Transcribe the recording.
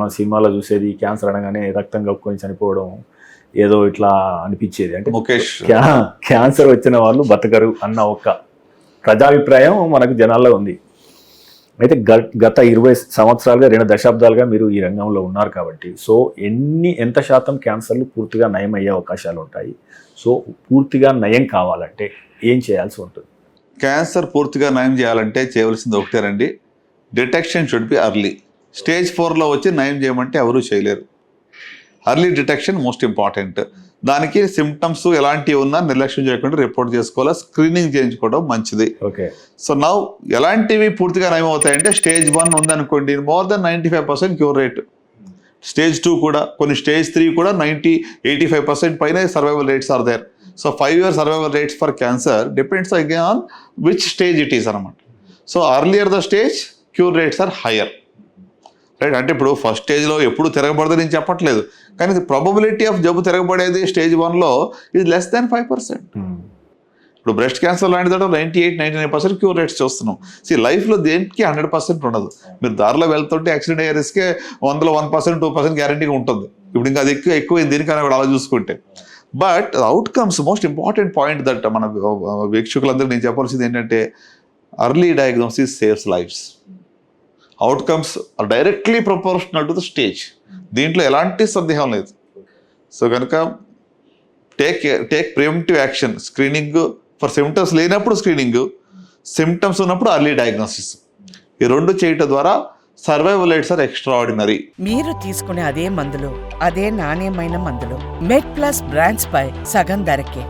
మనం సినిమాలో చూసేది క్యాన్సర్ అనగానే రక్తం కప్పుకొని చనిపోవడం ఏదో ఇట్లా అనిపించేది. అంటే ముఖేష్ క్యాన్సర్ వచ్చిన వాళ్ళు బతకరు అన్న ఒక ప్రజాభిప్రాయం మనకు జనాల్లో ఉంది. అయితే గత 20 సంవత్సరాలుగా 2 దశాబ్దాలుగా మీరు ఈ రంగంలో ఉన్నారు కాబట్టి సో ఎంత శాతం క్యాన్సర్లు పూర్తిగా నయం అయ్యే అవకాశాలు ఉంటాయి? సో పూర్తిగా నయం కావాలంటే ఏం చేయాల్సి ఉంటుంది? క్యాన్సర్ పూర్తిగా నయం చేయాలంటే చేయవలసింది ఒకటేనండి, detection should be early. Stage 4లో వచ్చి నయం చేయమంటే ఎవరూ చేయలేరు. Early detection most important. దానికి సిమ్టమ్స్ ఎలాంటివి ఉన్నా నిర్లక్ష్యం చేయకుండా రిపోర్ట్ చేసుకోవాలి, స్క్రీనింగ్ చేయించుకోవడం మంచిది. ఓకే. సో నౌ ఎలాంటివి పూర్తిగా నయం అవుతాయంటే స్టేజ్ 1 ఉందనుకోండి, more than 95% cure rate. Stage 2 కూడా, కొన్ని స్టేజ్ 3 కూడా 85% పైన survival rates are there. So 5 year survival rates for cancer depends again on which stage it is అనమాట. So earlier the stage cure rates are higher, right. అంటే ఇప్పుడు first స్టేజ్లో ఎప్పుడు తిరగబడదు నేను చెప్పట్లేదు, కానీ ప్రాబబిలిటీ ఆఫ్ జబ్బు తిరగబడేది స్టేజ్ 1లో ఇది less than 5%. ఇప్పుడు బ్రెస్ట్ క్యాన్సర్ లాంటిది 98-99% క్యూర్ రేట్స్ చూస్తున్నాం. లైఫ్లో దేనికి 100% ఉండదు. మీరు దారిలో వెళ్తుంటే యాక్సిడెంట్ అయ్యే రిస్కే 100లో 1%, 2% గ్యారంటీగా ఉంటుంది. ఇప్పుడు ఇంకా అది ఎక్కువ దీనికన్నా కూడా అలా చూసుకుంటే. But outcomes most important point that మన వీక్షకులందరూ నేను చెప్పాల్సింది ఏంటంటే early diagnosis saves lives. Outcomes are directly proportional to the stage. దీంట్లో ఎలాంటి సందేహం లేదు. సో కనుక take preventive action. Screening for symptoms లేనప్పుడు స్క్రీనింగ్, సిమ్టమ్స్ ఉన్నప్పుడు అర్లీ డయాగ్నోసిస్. ఈ రెండు చేయటం ద్వారా సర్వైవల్ రేట్స్ ఆర్ ఎక్స్ట్రాఆర్డినరీ. మీరు తీసుకునే అదే మందులు, అదే నాణ్యమైన మందులు మెడ్ ప్లస్ బ్రాండ్స్ పై సగం ధరకే.